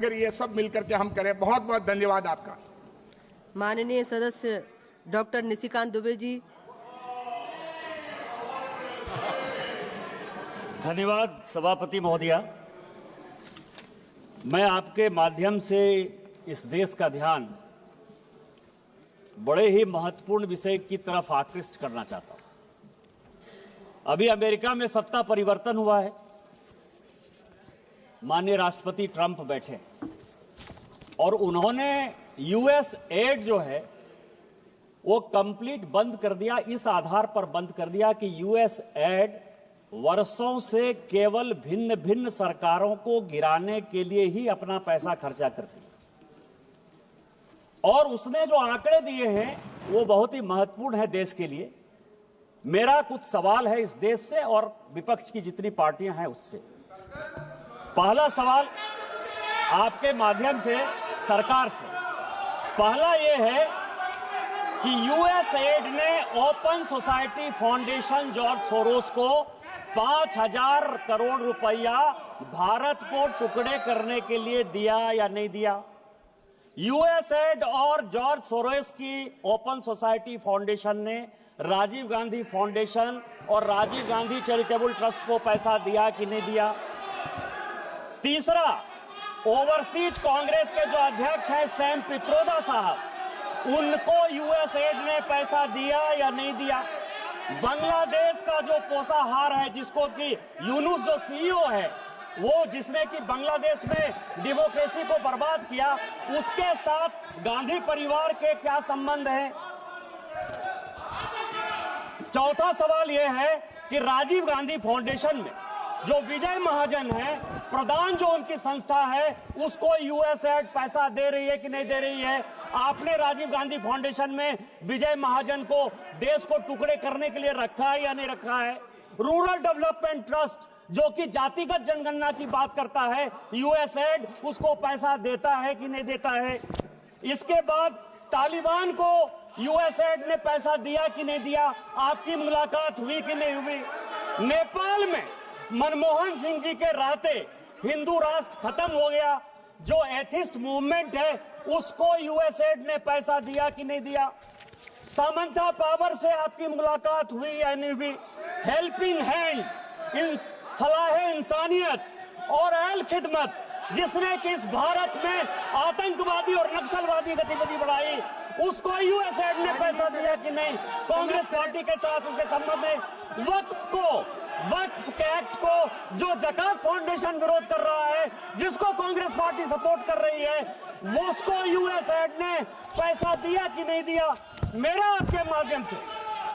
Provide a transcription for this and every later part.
अगर ये सब मिलकर के हम करें। बहुत बहुत धन्यवाद आपका। माननीय सदस्य डॉक्टर निशिकांत दुबे जी। धन्यवाद सभापति महोदया। मैं आपके माध्यम से इस देश का ध्यान बड़े ही महत्वपूर्ण विषय की तरफ आकृष्ट करना चाहता हूं। अभी अमेरिका में सत्ता परिवर्तन हुआ है। माननीय राष्ट्रपति ट्रंप बैठे और उन्होंने यूएस एड जो है वो कंप्लीट बंद कर दिया। इस आधार पर बंद कर दिया कि यूएस एड वर्षों से केवल भिन्न भिन्न सरकारों को गिराने के लिए ही अपना पैसा खर्चा करती है। और उसने जो आंकड़े दिए हैं वो बहुत ही महत्वपूर्ण है देश के लिए। मेरा कुछ सवाल है इस देश से और विपक्ष की जितनी पार्टियां हैं उससे। पहला सवाल आपके माध्यम से सरकार से, पहला यह है कि यूएस एड ने open society foundation George Soros को 5,000 करोड़ रुपया भारत को टुकड़े करने के लिए दिया या नहीं दिया? यूएस एड और जॉर्ज सोरोस की ओपन सोसाइटी फाउंडेशन ने राजीव गांधी फाउंडेशन और राजीव गांधी चैरिटेबल ट्रस्ट को पैसा दिया कि नहीं दिया? तीसरा, ओवरसीज कांग्रेस के जो अध्यक्ष हैं सैम पित्रोदा साहब, उनको यूएस एड ने पैसा दिया या नहीं दिया? बांग्लादेश का जो पोषाहार है, जिसको कि यूनुस जो सीईओ है, वो जिसने कि बांग्लादेश में डेमोक्रेसी को बर्बाद किया, उसके साथ गांधी परिवार के क्या संबंध हैं? चौथा सवाल यह है कि राजीव गांधी फाउंडेशन में जो विजय महाजन है, प्रधान जो उनकी संस्था है, उसको यूएस एड पैसा दे रही है कि नहीं दे रही है? आपने राजीव गांधी फाउंडेशन में विजय महाजन को देश को टुकड़े करने के लिए रखा है या नहीं रखा है? रूरल डेवलपमेंट ट्रस्ट जो कि जातिगत जनगणना की बात करता है, यूएस एड उसको पैसा देता है कि नहीं देता है? इसके बाद तालिबान को यूएस एड ने पैसा दिया कि नहीं दिया? आपकी मुलाकात हुई कि नहीं हुई? नेपाल में मनमोहन सिंह जी के रहते हिंदू राष्ट्र खत्म हो गया। जो एथिस्ट मूवमेंट है उसको यूएस एड ने पैसा दिया कि नहीं दिया? सामंता पावर से आपकी मुलाकात हुई या नहीं हुई? हेल्पिंग हैंड, इन फलाहे इंसानियत और अहल खिदमत, जिसने कि इस भारत में आतंकवादी और नक्सलवादी गतिविधि बढ़ाई, उसको यूएस एड ने पैसा दिया कि नहीं? कांग्रेस पार्टी के साथ उसके संबंध में वक्फ के एक्ट को जो जकात फाउंडेशन विरोध कर रहा है, जिसको कांग्रेस पार्टी सपोर्ट कर रही है, वो उसको यूएस एड ने पैसा दिया कि नहीं दिया? मेरा आपके माध्यम से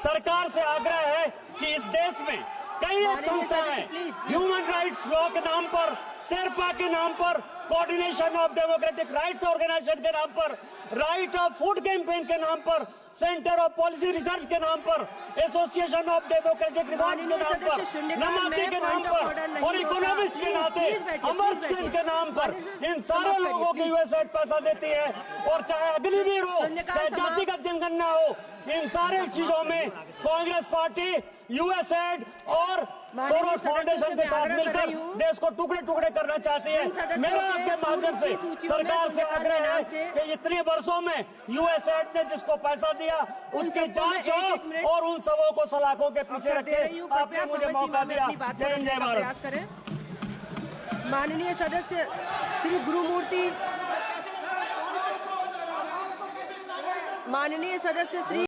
सरकार से आग्रह है कि इस देश में कई एक संस्थाएं ह्यूमन राइट्स लॉ के नाम पर, शेरपा के नाम पर, coordination of democratic rights organisation के नाम पर, राइट ऑफ फूड कैंपेन के नाम पर, सेंटर ऑफ पॉलिसी रिसर्च के नाम पर, एसोसिएशन ऑफ डेमोक्रेटिक रिफॉर्म्स के नाम पर, नमामि के नाम पर और इकोनॉमिस्ट के नाते अमर सिंह के नाम पर, इन सारे लोगों को यूएस एड पैसा देती है। और चाहे अग्निवीर हो, चाहे जातिगत जनगणना हो, इन सारे चीजों में कांग्रेस पार्टी यूएस एड और सोरोस फाउंडेशन के साथ मिलकर देश को टुकड़े टुकड़े करना चाहती है। मेरा आपके माध्यम से सरकार से आग्रह है कि इतने वर्षों में यूएस एड ने जिसको पैसा दिया उसकी जांच हो और उन सबों को सलाखों के पीछे रखे। आपने मुझे मौका दिया। जय हिंद, जय भारत। माननीय सदस्य श्री गुरुमूर्ति, माननीय सदस्य श्री